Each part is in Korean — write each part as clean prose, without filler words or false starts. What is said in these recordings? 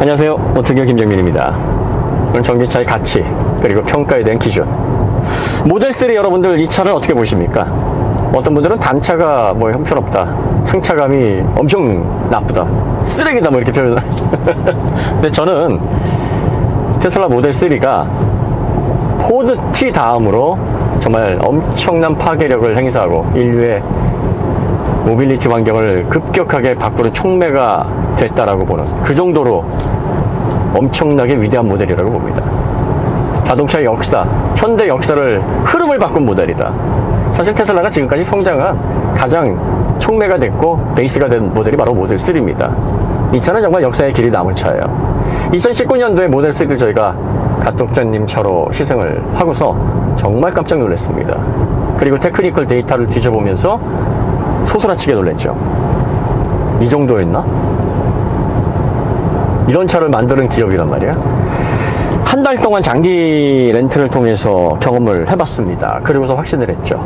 안녕하세요. 오토기어 김정민입니다. 오늘 전기차의 가치 그리고 평가에 대한 기준. 모델3 여러분들 이 차를 어떻게 보십니까? 어떤 분들은 단차가 뭐 형편없다, 승차감이 엄청 나쁘다, 쓰레기다 뭐 이렇게 표현을 근데 저는 테슬라 모델3가 포드 T 다음으로 정말 엄청난 파괴력을 행사하고 인류의 모빌리티 환경을 급격하게 바꾸는 촉매가 됐다라고 보는, 그 정도로 엄청나게 위대한 모델이라고 봅니다. 자동차의 역사, 현대 역사를 흐름을 바꾼 모델이다. 사실 테슬라가 지금까지 성장한 가장 촉매가 됐고 베이스가 된 모델이 바로 모델3입니다. 이 차는 정말 역사의 길이 남을 차예요. 2019년도에 모델3를 저희가 갓독자님 차로 시승을 하고서 정말 깜짝 놀랐습니다. 그리고 테크니컬 데이터를 뒤져보면서 소스라치게 놀랐죠. 이 정도였나? 이런 차를 만드는 기업이란 말이야. 한 달 동안 장기 렌트를 통해서 경험을 해봤습니다. 그리고서 확신을 했죠.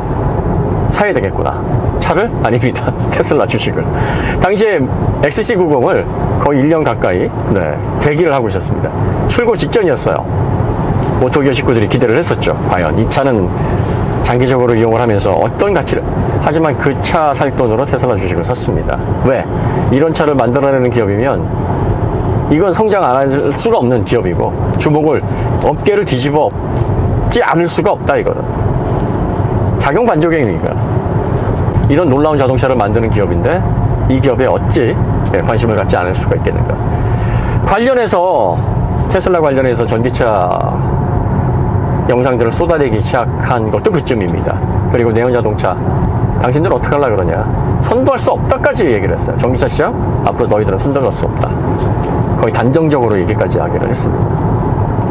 사야 되겠구나. 차를? 아닙니다. 테슬라 주식을. 당시에 XC90을 거의 1년 가까이 대기를 하고 있었습니다. 출고 직전이었어요. 오토기어 식구들이 기대를 했었죠. 과연 이 차는 장기적으로 이용을 하면서 어떤 가치를, 하지만 그 차 살 돈으로 테슬라 주식을 샀습니다. 왜? 이런 차를 만들어내는 기업이면 이건 성장 안 할 수가 없는 기업이고 주목을, 업계를 뒤집어지 않을 수가 없다. 이거는 작용 반작용이니까. 이런 놀라운 자동차를 만드는 기업인데 이 기업에 어찌 관심을 갖지 않을 수가 있겠는가. 관련해서 테슬라 관련해서 전기차 영상들을 쏟아내기 시작한 것도 그쯤입니다. 그리고 내연자동차 당신들 어떻게 하려고 그러냐, 선도할 수 없다까지 얘기를 했어요. 전기차 시장 앞으로 너희들은 선도할 수 없다, 거의 단정적으로 얘기까지 하기를 했습니다.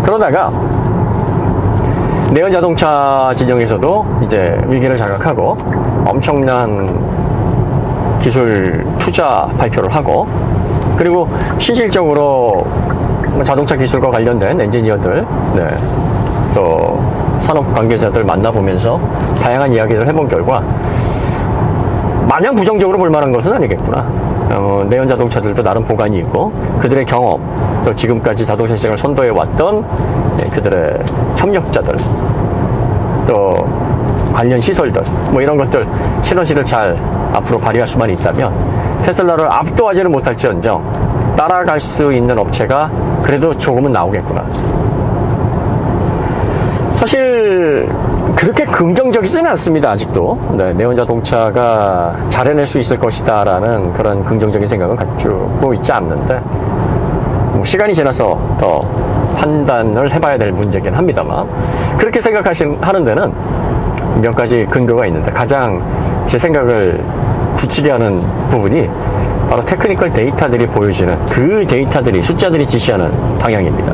그러다가 내연자동차 진영에서도 이제 위기를 자각하고 엄청난 기술 투자 발표를 하고, 그리고 실질적으로 자동차 기술과 관련된 엔지니어들, 또 산업 관계자들 만나보면서 다양한 이야기를 해본 결과 마냥 부정적으로 볼 만한 것은 아니겠구나. 내연 자동차들도 나름 보관이 있고 그들의 경험, 또 지금까지 자동차 시장을 선도해 왔던 그들의 협력자들, 또 관련 시설들, 뭐 이런 것들 시너지를 잘 앞으로 발휘할 수만 있다면 테슬라를 압도하지는 못할지언정 따라갈 수 있는 업체가 그래도 조금은 나오겠구나. 사실 그렇게 긍정적이지는 않습니다. 아직도 내연자동차가 잘 해낼 수 있을 것이다 라는 그런 긍정적인 생각은 갖추고 있지 않는데, 뭐 시간이 지나서 더 판단을 해봐야 될 문제긴 합니다만, 그렇게 하는 데는 몇 가지 근거가 있는데, 가장 제 생각을 굳히게 하는 부분이 바로 테크니컬 데이터들이 보여지는, 그 데이터들이, 숫자들이 지시하는 방향입니다.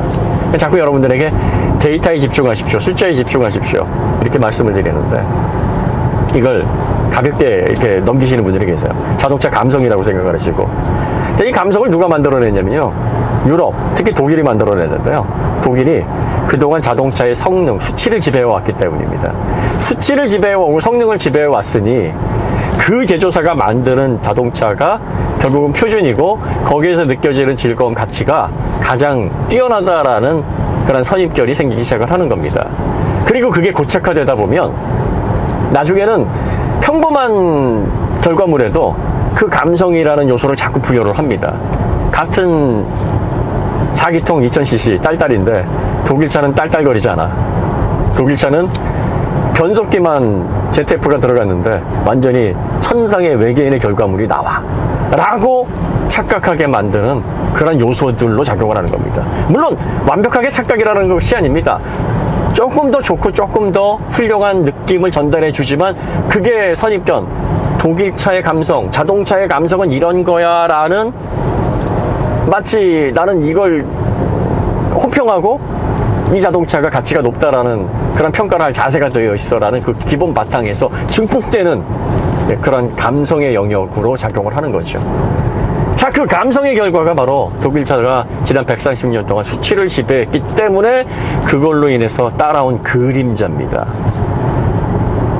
자꾸 여러분들에게 데이터에 집중하십시오, 숫자에 집중하십시오 이렇게 말씀을 드리는데 이걸 가볍게 이렇게 넘기시는 분들이 계세요. 자동차 감성이라고 생각을 하시고. 자, 이 감성을 누가 만들어냈냐면요, 유럽, 특히 독일이 만들어냈는데요. 독일이 그동안 자동차의 성능, 수치를 지배해왔기 때문입니다. 수치를 지배해오고 성능을 지배해왔으니 그 제조사가 만드는 자동차가 결국은 표준이고 거기에서 느껴지는 즐거움, 가치가 가장 뛰어나다라는 그런 선입견이 생기기 시작을 하는 겁니다. 그리고 그게 고착화되다 보면 나중에는 평범한 결과물에도 그 감성이라는 요소를 자꾸 부여를 합니다. 같은 4기통 2000cc 딸딸인데 독일차는 딸딸거리잖아. 독일차는 변속기만 ZF가 들어갔는데 완전히 천상의 외계인의 결과물이 나와 라고 착각하게 만드는 그런 요소들로 작용을 하는 겁니다. 물론 완벽하게 착각이라는 것이 아닙니다. 조금 더 좋고 조금 더 훌륭한 느낌을 전달해 주지만 그게 선입견, 독일차의 감성, 자동차의 감성은 이런 거야 라는, 마치 나는 이걸 호평하고 이 자동차가 가치가 높다라는 그런 평가를 할 자세가 되어 있어라는 그 기본 바탕에서 증폭되는 그런 감성의 영역으로 작용을 하는 거죠. 자, 그 감성의 결과가 바로 독일차가 지난 130년 동안 수치를 지배했기 때문에 그걸로 인해서 따라온 그림자입니다.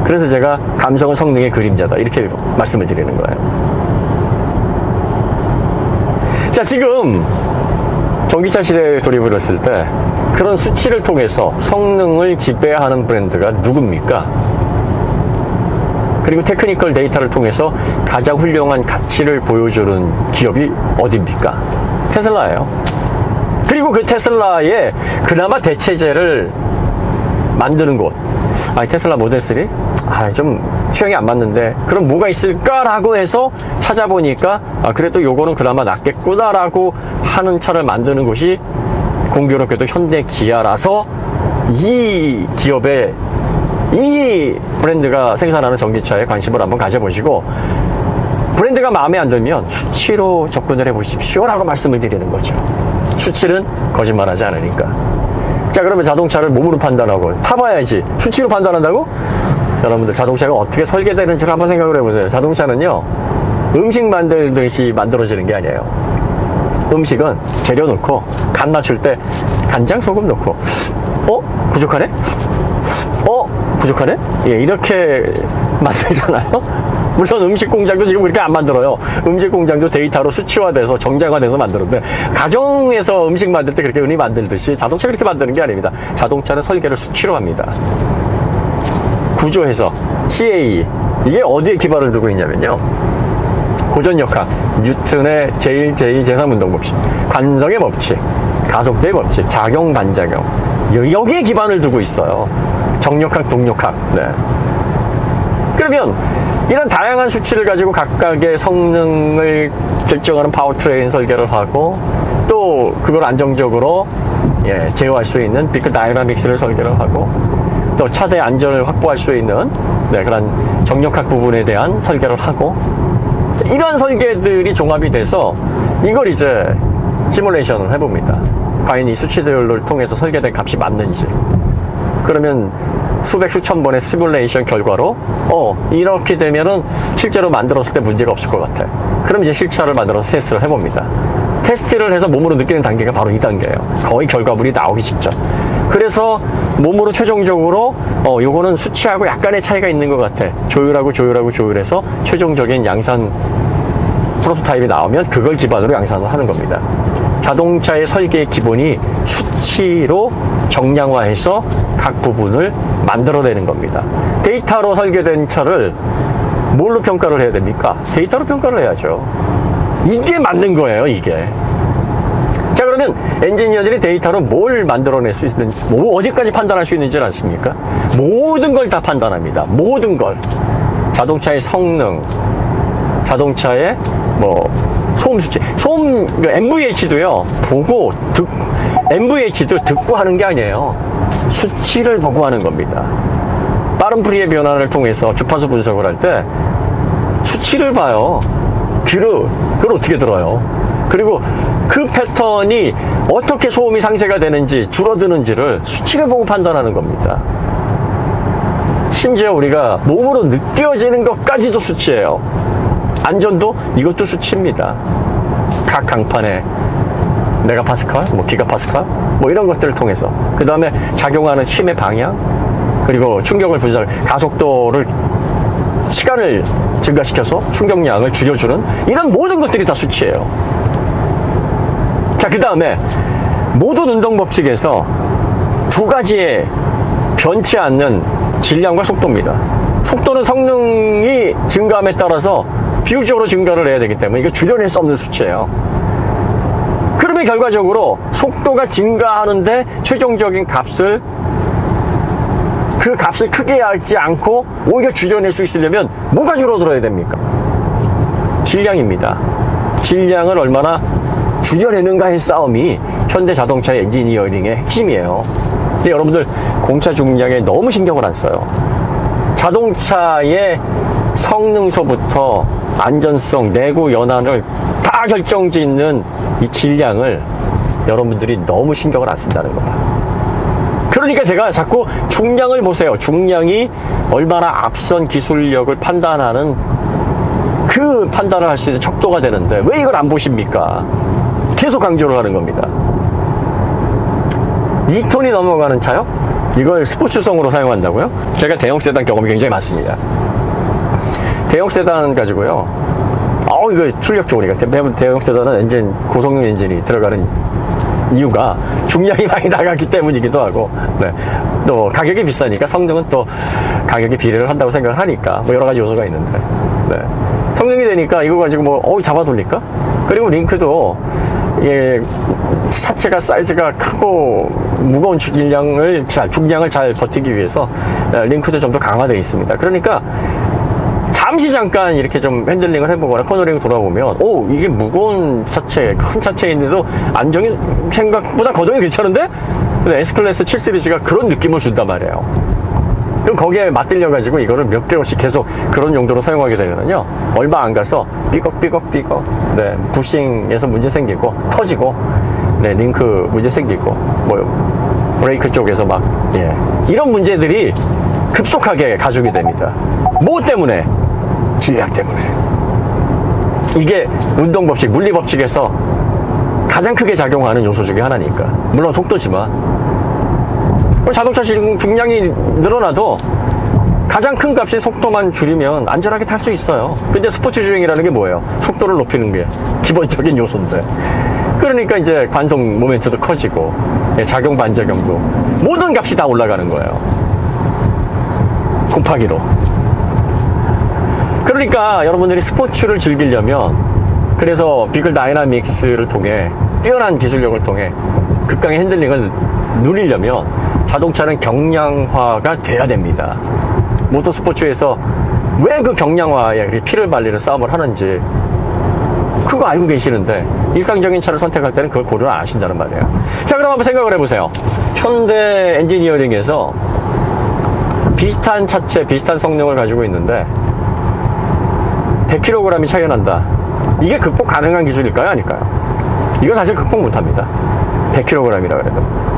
그래서 제가 감성은 성능의 그림자다 이렇게 말씀을 드리는 거예요. 자, 지금 전기차 시대에 돌입을 했을 때 그런 수치를 통해서 성능을 지배하는 브랜드가 누굽니까? 그리고 테크니컬 데이터를 통해서 가장 훌륭한 가치를 보여주는 기업이 어디입니까? 테슬라예요. 그리고 그 테슬라의 그나마 대체제를 만드는 곳. 테슬라 모델 3? 좀 취향이 안 맞는데 그럼 뭐가 있을까라고 해서 찾아보니까 그래도 요거는 그나마 낫겠구나라고 하는 차를 만드는 곳이 공교롭게도 현대 기아라서 이 기업의 이 브랜드가 생산하는 전기차에 관심을 한번 가져보시고 브랜드가 마음에 안 들면 수치로 접근을 해보십시오 라고 말씀을 드리는 거죠. 수치는 거짓말하지 않으니까. 자, 그러면 자동차를 몸으로 판단하고 타봐야지 수치로 판단한다고? 여러분들 자동차가 어떻게 설계되는지를 한번 생각을 해보세요. 자동차는요 음식 만들듯이 만들어지는 게 아니에요. 음식은 재료 넣고 간 맞출 때 간장 소금 넣고 부족하네? 부족하네? 예, 이렇게 만들잖아요. 물론 음식 공장도 지금 그렇게 안 만들어요. 음식 공장도 데이터로 수치화돼서 정량화돼서 만드는데 가정에서 음식 만들 때 그렇게 흔히 만들듯이 자동차 그렇게 만드는 게 아닙니다. 자동차는 설계를 수치로 합니다. 구조해서 CAE 이게 어디에 기반을 두고 있냐면요. 고전역학, 뉴턴의 제1, 제2, 제3 운동법칙, 관성의 법칙, 가속도의 법칙, 작용, 반작용 여기에 기반을 두고 있어요. 정력학, 동력학. 네. 그러면 이런 다양한 수치를 가지고 각각의 성능을 결정하는 파워트레인 설계를 하고 또 그걸 안정적으로 제어할 수 있는 비클 다이나믹스를 설계를 하고 또 차대 안전을 확보할 수 있는 그런 정력학 부분에 대한 설계를 하고 이러한 설계들이 종합이 돼서 이걸 이제 시뮬레이션을 해봅니다. 과연 이 수치들을 통해서 설계된 값이 맞는지. 그러면 수백 수천 번의 시뮬레이션 결과로 이렇게 되면은 실제로 만들었을 때 문제가 없을 것 같아. 그럼 이제 실차를 만들어서 테스트를 해봅니다. 테스트를 해서 몸으로 느끼는 단계가 바로 2단계예요. 거의 결과물이 나오기 직전. 그래서 몸으로 최종적으로 요거는 수치하고 약간의 차이가 있는 것 같아. 조율해서 최종적인 양산 프로토타입이 나오면 그걸 기반으로 양산을 하는 겁니다. 자동차의 설계의 기본이 수치로 정량화해서 각 부분을 만들어내는 겁니다. 데이터로 설계된 차를 뭘로 평가를 해야 됩니까? 데이터로 평가를 해야죠. 이게 맞는 거예요, 이게. 자, 그러면 엔지니어들이 데이터로 뭘 만들어낼 수 있는지, 어디까지 판단할 수 있는지 아십니까? 모든 걸 다 판단합니다. 모든 걸. 자동차의 성능, 자동차의 소음 수치, MVH도요, MVH도 듣고 하는 게 아니에요. 수치를 보고 하는 겁니다. 빠른 프리의 변화를 통해서 주파수 분석을 할 때 수치를 봐요. 그걸 어떻게 들어요? 그리고 그 패턴이 어떻게 소음이 상쇄가 되는지 줄어드는지를 수치를 보고 판단하는 겁니다. 심지어 우리가 몸으로 느껴지는 것까지도 수치예요. 안전도 이것도 수치입니다. 각 강판에 메가파스칼, 기가파스칼, 이런 것들을 통해서 그 다음에 작용하는 힘의 방향 그리고 충격을 분석, 가속도를 시간을 증가시켜서 충격량을 줄여주는 이런 모든 것들이 다 수치예요. 자, 그 다음에 모든 운동법칙에서 두 가지의 변치 않는 질량과 속도입니다. 속도는 성능이 증가함에 따라서 비율적으로 증가를 해야 되기 때문에 이거 줄여낼 수 없는 수치예요. 그러면 결과적으로 속도가 증가하는데 최종적인 값을 그 값을 크게 하지 않고 오히려 줄여낼 수 있으려면 뭐가 줄어들어야 됩니까? 질량입니다. 질량을 얼마나 줄여내는가의 싸움이 현대 자동차의 엔지니어링의 핵심이에요. 근데 여러분들 공차 중량에 너무 신경을 안 써요. 자동차의 성능서부터 안전성, 내구, 연한을 다 결정짓는 이 질량을 여러분들이 너무 신경을 안 쓴다는 겁니다. 그러니까 제가 자꾸 중량을 보세요. 중량이 얼마나 앞선 기술력을 판단하는 그 판단을 할 수 있는 척도가 되는데 왜 이걸 안 보십니까? 계속 강조를 하는 겁니다. 2톤이 넘어가는 차요? 이걸 스포츠성으로 사용한다고요? 제가 대형 세단 경험이 굉장히 많습니다. 대형 세단 가지고요. 이거 출력 좋으니까. 대형 세단은 엔진, 고성능 엔진이 들어가는 이유가 중량이 많이 나가기 때문이기도 하고, 네. 또 가격이 비싸니까 성능은 또 가격에 비례를 한다고 생각을 하니까 뭐 여러 가지 요소가 있는데, 네. 성능이 되니까 이거 가지고 뭐 잡아 돌릴까? 그리고 링크도 예, 차체가 사이즈가 크고 무거운 중량을 잘 버티기 위해서 링크도 좀 더 강화되어 있습니다. 그러니까 잠시 잠깐 이렇게 좀 핸들링을 해보거나 코너링을 돌아보면 이게 무거운 차체, 큰 차체인데도 안정이 생각보다 거동이 괜찮은데? 근데 S클래스 7 시리즈가 그런 느낌을 준단 말이에요. 그럼 거기에 맞들려 가지고 이거를 몇 개월씩 계속 그런 용도로 사용하게 되면요, 얼마 안 가서 삐걱 네, 부싱에서 문제 생기고 터지고, 네, 링크 문제 생기고, 뭐 브레이크 쪽에서 이런 문제들이 급속하게 가중이 됩니다. 뭐 때문에? 질량 때문에. 이게 운동법칙, 물리법칙에서 가장 크게 작용하는 요소 중에 하나니까. 물론 속도지만 자동차 중량이 늘어나도 가장 큰 값이 속도만 줄이면 안전하게 탈 수 있어요. 근데 스포츠 주행이라는 게 뭐예요? 속도를 높이는 게 기본적인 요소인데, 그러니까 이제 관성 모멘트도 커지고 작용 반작용도 모든 값이 다 올라가는 거예요. 곱하기로. 그러니까 여러분들이 스포츠를 즐기려면, 그래서 비글 다이나믹스를 통해 뛰어난 기술력을 통해 극강의 핸들링을 누리려면 자동차는 경량화가 돼야 됩니다. 모터스포츠에서 왜 그 경량화에 피를 발리는 싸움을 하는지 그거 알고 계시는데 일상적인 차를 선택할 때는 그걸 고려 안 하신다는 말이에요. 자, 그럼 한번 생각을 해보세요. 현대 엔지니어링에서 비슷한 차체, 비슷한 성능을 가지고 있는데 100kg이 차이가 난다. 이게 극복 가능한 기술일까요? 아닐까요? 이거 사실 극복 못합니다. 100kg이라 그래도.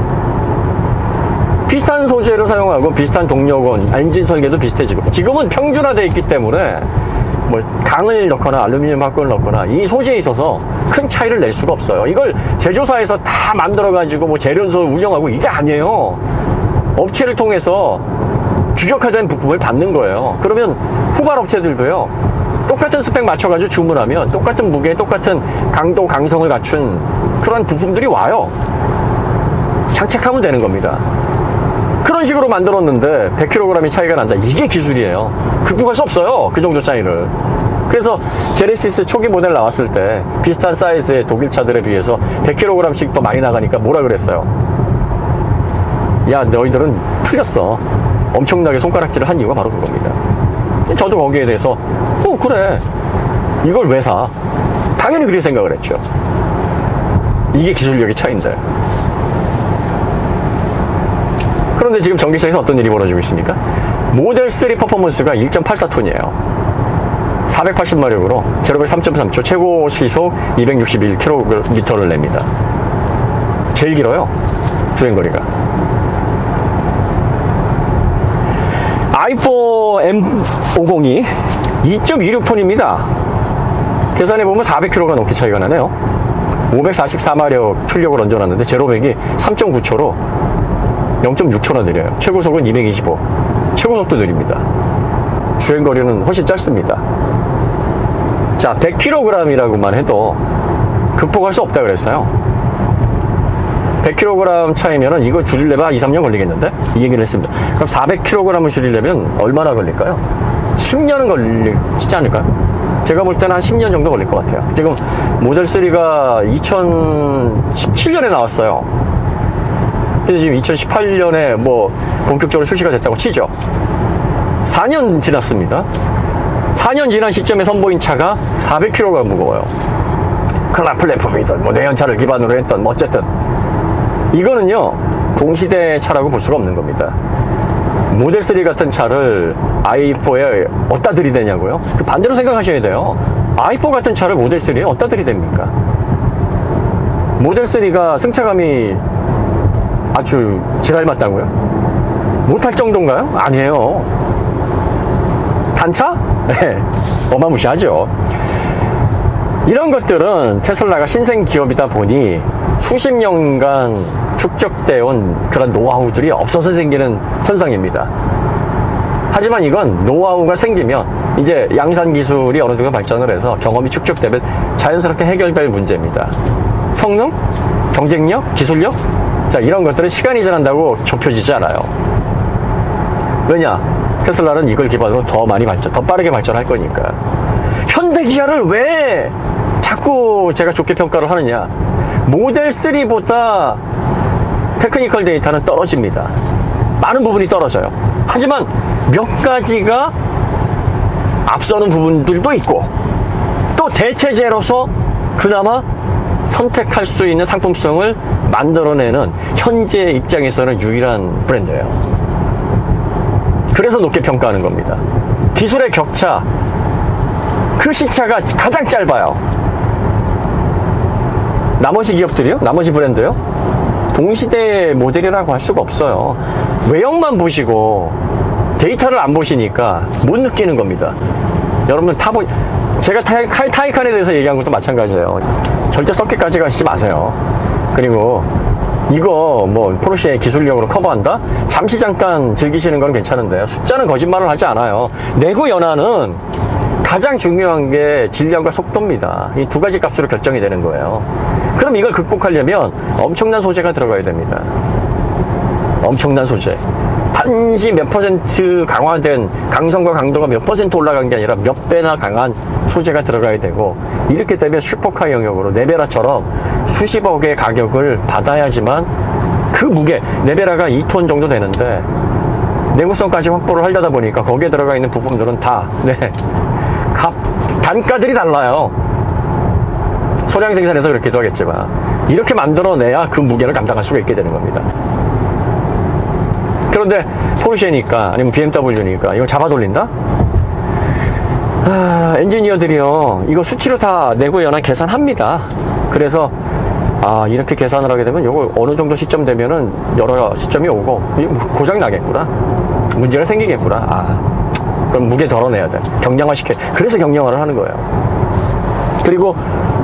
비슷한 소재를 사용하고 비슷한 동력원, 엔진 설계도 비슷해지고, 지금은 평준화되어 있기 때문에 뭐 강을 넣거나 알루미늄 합금을 넣거나 이 소재에 있어서 큰 차이를 낼 수가 없어요. 이걸 제조사에서 다 만들어 가지고 뭐 재련소 운영하고 이게 아니에요. 업체를 통해서 규격화된 부품을 받는 거예요. 그러면 후발 업체들도요, 똑같은 스펙 맞춰가지고 주문하면 똑같은 무게, 똑같은 강도, 강성을 갖춘 그런 부품들이 와요. 장착하면 되는 겁니다. 그런 식으로 만들었는데 100kg이 차이가 난다. 이게 기술이에요. 극복할 수 없어요. 그 정도 차이를. 그래서 제네시스 초기 모델 나왔을 때 비슷한 사이즈의 독일 차들에 비해서 100kg씩 더 많이 나가니까 뭐라 그랬어요? 야, 너희들은 틀렸어. 엄청나게 손가락질을 한 이유가 바로 그겁니다. 저도 거기에 대해서 그래, 이걸 왜 사? 당연히 그렇게 생각을 했죠. 이게 기술력의 차이인데. 그런데 지금 전기차에서 어떤 일이 벌어지고 있습니까? 모델 3 퍼포먼스가 1.84톤이에요. 480마력으로 제로백 3.3초, 최고 시속 261km를 냅니다. 제일 길어요, 주행거리가. i4 M502 2.26톤입니다. 계산해보면 400km가 넘게 차이가 나네요. 544마력 출력을 얹어놨는데 제로백이 3.9초로 0.6초나 느려요. 최고속은 225. 최고속도 느립니다. 주행거리는 훨씬 짧습니다. 자, 100kg이라고만 해도 극복할 수 없다 그랬어요. 100kg 차이면은 이거 줄이려면 2, 3년 걸리겠는데? 이 얘기를 했습니다. 그럼 400kg을 줄이려면 얼마나 걸릴까요? 10년은 걸리지 않을까요? 제가 볼 때는 한 10년 정도 걸릴 것 같아요. 지금 모델 3가 2017년에 나왔어요. 근데 지금 2018년에 뭐 본격적으로 출시가 됐다고 치죠. 4년 지났습니다. 4년 지난 시점에 선보인 차가 400kg가 무거워요. 클럽 플랫폼이든 뭐 내연차를 기반으로 했던 뭐 어쨌든 이거는요, 동시대 차라고 볼 수가 없는 겁니다. 모델 3 같은 차를 i4에 어디다 들이대냐고요? 반대로 생각하셔야 돼요. i4 같은 차를 모델 3에 어디다 들이댑니까? 모델 3가 승차감이 아주 지랄 맞다고요? 못할 정도인가요? 아니에요. 단차? 네, 어마무시하죠. 이런 것들은 테슬라가 신생 기업이다 보니 수십 년간 축적되어 온 그런 노하우들이 없어서 생기는 현상입니다. 하지만 이건 노하우가 생기면 이제 양산 기술이 어느 정도 발전을 해서 경험이 축적되면 자연스럽게 해결될 문제입니다. 성능, 경쟁력, 기술력, 자, 이런 것들은 시간이 지난다고 좁혀지지 않아요. 왜냐? 테슬라는 이걸 기반으로 더 많이 발전, 더 빠르게 발전할 거니까. 현대 기아를 왜 자꾸 제가 좋게 평가를 하느냐? 모델 3보다 테크니컬 데이터는 떨어집니다. 많은 부분이 떨어져요. 하지만 몇 가지가 앞서는 부분들도 있고, 또 대체제로서 그나마 선택할 수 있는 상품성을 만들어내는 현재 입장에서는 유일한 브랜드예요. 그래서 높게 평가하는 겁니다. 기술의 격차, 그 시차가 가장 짧아요. 나머지 기업들이요? 나머지 브랜드요? 동시대 모델이라고 할 수가 없어요. 외형만 보시고 데이터를 안 보시니까 못 느끼는 겁니다. 여러분 제가 타이칸에 대해서 얘기한 것도 마찬가지예요. 절대 썩기까지 가시지 마세요. 그리고 이거 뭐 포르쉐의 기술력으로 커버한다? 잠시 잠깐 즐기시는 건 괜찮은데 숫자는 거짓말을 하지 않아요. 내구 연한은 가장 중요한 게 질량과 속도입니다. 이 두 가지 값으로 결정이 되는 거예요. 그럼 이걸 극복하려면 엄청난 소재가 들어가야 됩니다. 엄청난 소재. 단지 몇 퍼센트 강화된 강성과 강도가 몇 퍼센트 올라간 게 아니라 몇 배나 강한 소재가 들어가야 되고, 이렇게 되면 슈퍼카 영역으로 네베라처럼 수십억의 가격을 받아야지만 그 무게, 네베라가 2톤 정도 되는데 내구성까지 확보를 하려다 보니까 거기에 들어가 있는 부품들은 다 단가들이 달라요. 소량 생산해서 그렇게도 하겠지만 이렇게 만들어내야 그 무게를 감당할 수가 있게 되는 겁니다. 그런데 포르쉐니까 아니면 BMW니까 이걸 잡아 돌린다? 엔지니어들이요, 이거 수치로 다 내구 연한 계산합니다. 그래서 이렇게 계산을 하게 되면 이거 어느 정도 시점 되면은 여러 시점이 오고 고장이 나겠구나, 문제가 생기겠구나. 그럼 무게 덜어내야 돼. 경량화 시켜. 그래서 경량화를 하는 거예요. 그리고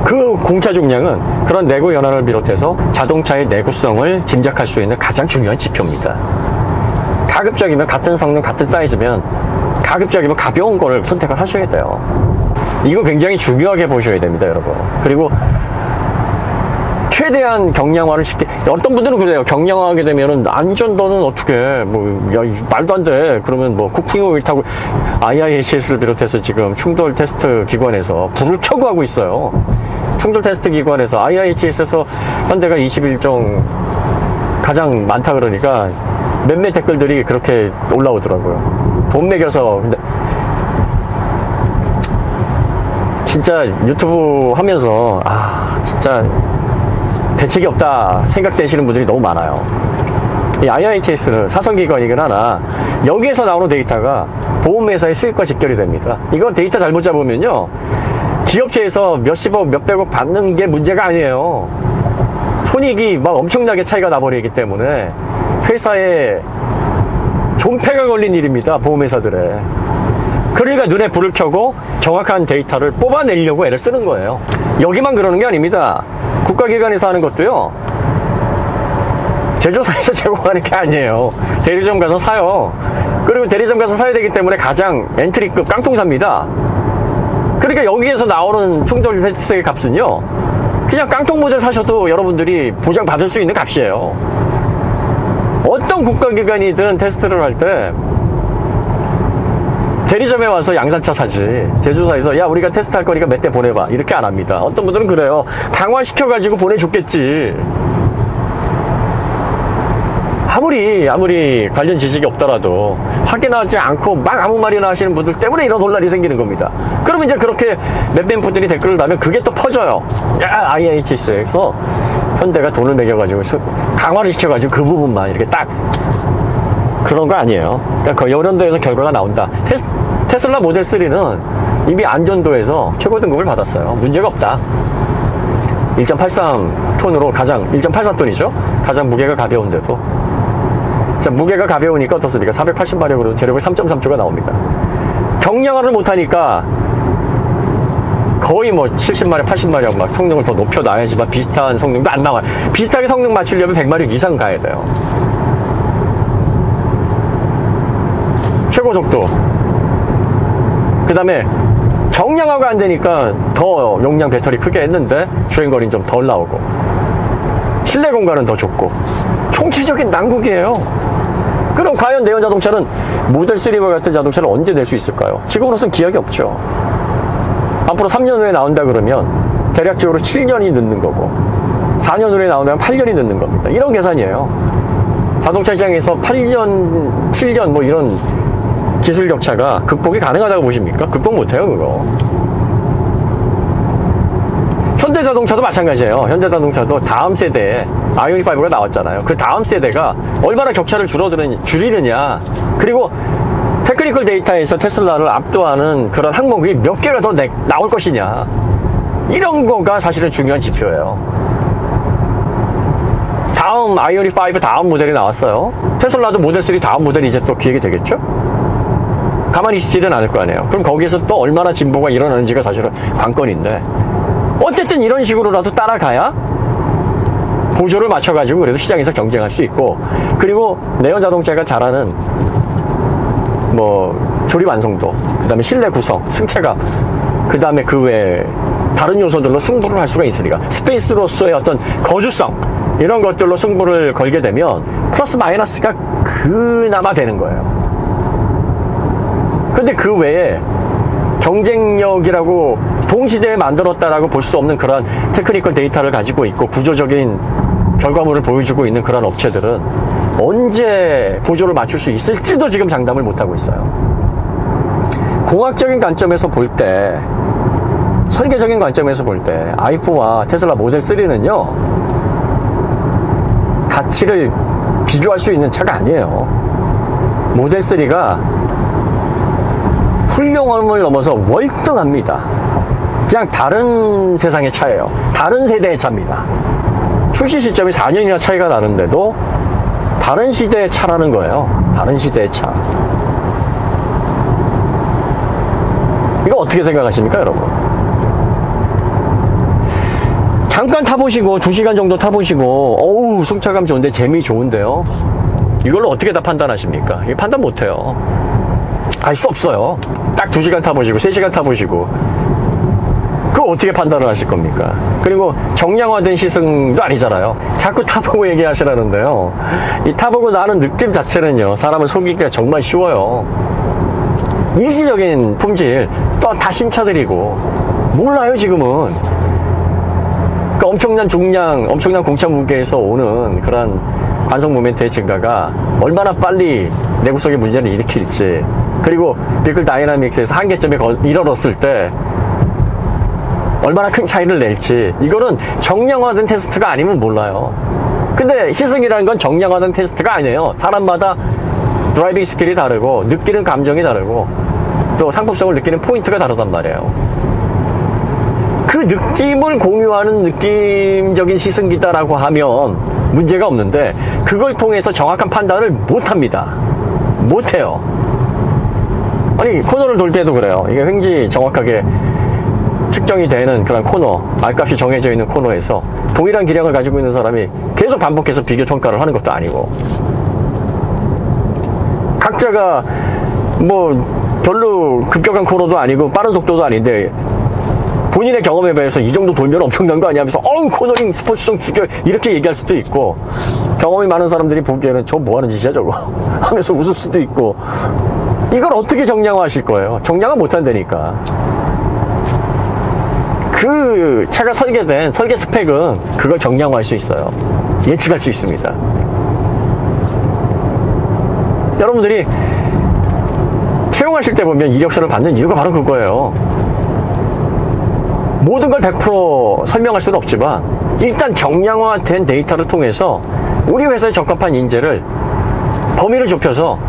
그 공차 중량은 그런 내구 연한을 비롯해서 자동차의 내구성을 짐작할 수 있는 가장 중요한 지표입니다. 가급적이면 같은 성능, 같은 사이즈면 가급적이면 가벼운 거를 선택을 하셔야 돼요. 이거 굉장히 중요하게 보셔야 됩니다, 여러분. 그리고 최대한 경량화를 어떤 분들은 그래요. 경량화하게 되면은 안전도는 어떻게, 말도 안 돼. 그러면 쿠킹 오일 타고 IIHS를 비롯해서 지금 충돌 테스트 기관에서 불을 켜고 하고 있어요. 충돌 테스트 기관에서 IIHS에서 현대가 21종 가장 많다 그러니까 몇몇 댓글들이 그렇게 올라오더라고요. 돈 매겨서. 근데 진짜 유튜브 하면서 진짜 대책이 없다 생각되시는 분들이 너무 많아요. 이 IIHS는 사성기관이긴 하나 여기에서 나오는 데이터가 보험회사의 수익과 직결이 됩니다. 이건 데이터 잘못 잡으면요, 기업체에서 몇십억 몇백억 받는 게 문제가 아니에요. 손익이 막 엄청나게 차이가 나버리기 때문에 회사에 존폐가 걸린 일입니다, 보험회사들의. 그러니까 눈에 불을 켜고 정확한 데이터를 뽑아내려고 애를 쓰는 거예요. 여기만 그러는 게 아닙니다. 국가기관에서 하는 것도요, 제조사에서 제공하는 게 아니에요. 대리점 가서 사요. 그리고 대리점 가서 사야 되기 때문에 가장 엔트리급 깡통사입니다. 그러니까 여기에서 나오는 충돌 테스트의 값은요, 그냥 깡통 모델 사셔도 여러분들이 보장받을 수 있는 값이에요. 어떤 국가기관이든 테스트를 할 때 대리점에 와서 양산차 사지, 제조사에서 야 우리가 테스트할 거니까 몇 대 보내봐 이렇게 안 합니다. 어떤 분들은 그래요. 강화시켜가지고 보내줬겠지. 아무리 관련 지식이 없더라도 확인하지 않고 막 아무 말이나 하시는 분들 때문에 이런 혼란이 생기는 겁니다. 그러면 이제 그렇게 몇몇 분들이 댓글을 달면 그게 또 퍼져요. 야, IIHS에서 현대가 돈을 매겨가지고 강화를 시켜가지고 그 부분만 이렇게 딱, 그런 거 아니에요. 그러니까 이런 데에서 결과가 나온다. 테슬라 모델 3는 이미 안전도에서 최고 등급을 받았어요. 문제가 없다. 1.83톤으로 1.83톤이죠. 가장 무게가 가벼운데도. 자, 무게가 가벼우니까 어떻습니까? 480마력으로 제력을 3.3초가 나옵니다. 경량화를 못하니까 거의 70마력, 80마력 막 성능을 더 높여놔야지만 비슷한 성능도 안 나와요. 비슷하게 성능 맞추려면 100마력 이상 가야 돼요. 최고 속도, 그 다음에 정량화가 안 되니까 더 용량 배터리 크게 했는데 주행거리는 좀 덜 나오고 실내 공간은 더 좁고 총체적인 난국이에요. 그럼 과연 내연자동차는 모델3와 같은 자동차를 언제 낼 수 있을까요? 지금으로선 기약이 없죠. 앞으로 3년 후에 나온다 그러면 대략적으로 7년이 늦는 거고 4년 후에 나온다면 8년이 늦는 겁니다. 이런 계산이에요. 자동차 시장에서 8년, 7년 뭐 이런 기술 격차가 극복이 가능하다고 보십니까? 극복 못해요, 그거. 현대자동차도 마찬가지예요. 현대자동차도 다음 세대에 아이오닉5가 나왔잖아요. 그 다음 세대가 얼마나 격차를 줄이느냐, 그리고 테크니컬 데이터에서 테슬라를 압도하는 그런 항목이 몇 개가 더 나올 것이냐, 이런 거가 사실은 중요한 지표예요. 다음 아이오닉5 다음 모델이 나왔어요. 테슬라도 모델3 다음 모델이 이제 또 기획이 되겠죠? 가만히 있지는 않을 거 아니에요. 그럼 거기에서 또 얼마나 진보가 일어나는지가 사실은 관건인데, 어쨌든 이런 식으로라도 따라가야 보조를 맞춰가지고 그래도 시장에서 경쟁할 수 있고, 그리고 내연자동차가 잘하는 뭐 조립 완성도, 그 다음에 실내 구성, 승차감, 그 다음에 그 외에 다른 요소들로 승부를 할 수가 있으니까, 스페이스로서의 어떤 거주성, 이런 것들로 승부를 걸게 되면 플러스 마이너스가 그나마 되는 거예요. 근데 그 외에 경쟁력이라고 동시대에 만들었다라고 볼 수 없는 그런 테크니컬 데이터를 가지고 있고 구조적인 결과물을 보여주고 있는 그런 업체들은 언제 보조를 맞출 수 있을지도 지금 장담을 못하고 있어요. 공학적인 관점에서 볼 때, 설계적인 관점에서 볼 때 i4와 테슬라 모델 3는요, 가치를 비교할 수 있는 차가 아니에요. 모델 3가 훌륭함을 넘어서 월등합니다. 그냥 다른 세상의 차예요. 다른 세대의 차입니다. 출시 시점이 4년이나 차이가 나는데도 다른 시대의 차라는 거예요. 다른 시대의 차. 이거 어떻게 생각하십니까, 여러분? 잠깐 타보시고 2시간 정도 타보시고 어우 승차감 좋은데 재미 좋은데요, 이걸로 어떻게 다 판단하십니까? 이게 판단 못해요. 알 수 없어요. 딱 2시간 타보시고 3시간 타보시고 그거 어떻게 판단을 하실 겁니까? 그리고 정량화된 시승도 아니잖아요. 자꾸 타보고 얘기하시라는데요, 이 타보고 나는 느낌 자체는요, 사람을 속이기가 정말 쉬워요. 일시적인 품질, 또 다 신차들이고 몰라요 지금은. 그러니까 엄청난 중량, 엄청난 공차 무게에서 오는 그런 관성 모멘트의 증가가 얼마나 빨리 내구성의 문제를 일으킬지, 그리고 비클 다이나믹스에서 한계점에 이르렀을 때 얼마나 큰 차이를 낼지, 이거는 정량화된 테스트가 아니면 몰라요. 근데 시승이라는 건 정량화된 테스트가 아니에요. 사람마다 드라이빙 스킬이 다르고 느끼는 감정이 다르고 또 상품성을 느끼는 포인트가 다르단 말이에요. 그 느낌을 공유하는 느낌적인 시승기다라고 하면 문제가 없는데, 그걸 통해서 정확한 판단을 못합니다. 못해요. 아니 코너를 돌 때도 그래요. 이게 횡지 정확하게 측정이 되는 그런 코너, 말값이 정해져 있는 코너에서 동일한 기량을 가지고 있는 사람이 계속 반복해서 비교 평가를 하는 것도 아니고, 각자가 뭐 별로 급격한 코너도 아니고 빠른 속도도 아닌데 본인의 경험에 비해서 이 정도 돌면 엄청난 거 아니야 하면서 어우 코너링 스포츠성 죽여, 이렇게 얘기할 수도 있고, 경험이 많은 사람들이 보기에는 저 뭐하는 짓이야 저거 하면서 웃을 수도 있고. 이걸 어떻게 정량화 하실 거예요? 정량화 못한다니까. 그 차가 설계된 설계 스펙은 그걸 정량화할 수 있어요. 예측할 수 있습니다. 여러분들이 채용하실 때 보면 이력서를 받는 이유가 바로 그거예요. 모든 걸 100% 설명할 수는 없지만 일단 정량화된 데이터를 통해서 우리 회사에 적합한 인재를, 범위를 좁혀서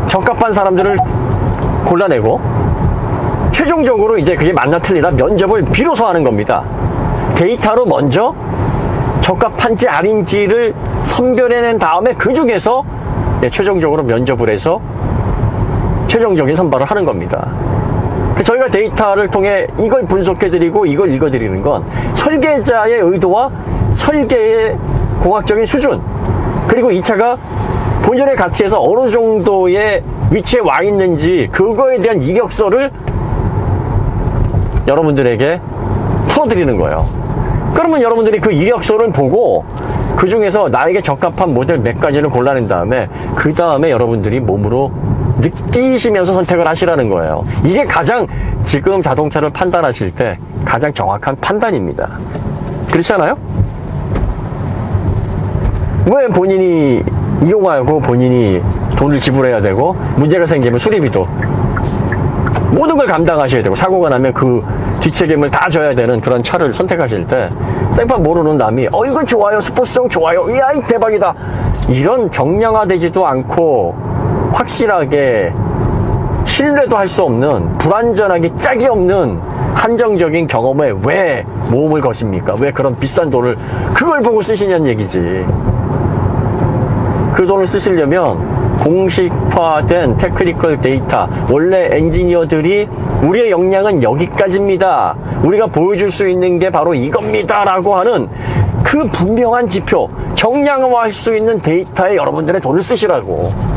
적합한 사람들을 골라내고 최종적으로 이제 그게 맞나 틀리나 면접을 비로소 하는 겁니다. 데이터로 먼저 적합한지 아닌지를 선별해낸 다음에 그 중에서 최종적으로 면접을 해서 최종적인 선발을 하는 겁니다. 저희가 데이터를 통해 이걸 분석해드리고 이걸 읽어드리는 건 설계자의 의도와 설계의 공학적인 수준, 그리고 이 차가 본연의 가치에서 어느 정도의 위치에 와 있는지 그거에 대한 이력서를 여러분들에게 풀어드리는 거예요. 그러면 여러분들이 그 이력서를 보고 그 중에서 나에게 적합한 모델 몇 가지를 골라낸 다음에 그 다음에 여러분들이 몸으로 느끼시면서 선택을 하시라는 거예요. 이게 가장 지금 자동차를 판단하실 때 가장 정확한 판단입니다. 그렇지 않아요? 왜 본인이 이용하고 본인이 돈을 지불해야 되고 문제가 생기면 수리비도 모든 걸 감당하셔야 되고 사고가 나면 그 뒷책임을 다 져야 되는 그런 차를 선택하실 때 생판 모르는 남이 이건 좋아요, 스포츠성 좋아요, 이야 대박이다, 이런 정량화되지도 않고 확실하게 신뢰도 할 수 없는 불완전하게 짝이 없는 한정적인 경험에 왜 모험을 거십니까? 왜 그런 비싼 돈을 그걸 보고 쓰시냐는 얘기지. 그 돈을 쓰시려면 공식화된 테크니컬 데이터, 원래 엔지니어들이 우리의 역량은 여기까지입니다, 우리가 보여줄 수 있는 게 바로 이겁니다 라고 하는 그 분명한 지표, 정량화할 수 있는 데이터에 여러분들의 돈을 쓰시라고.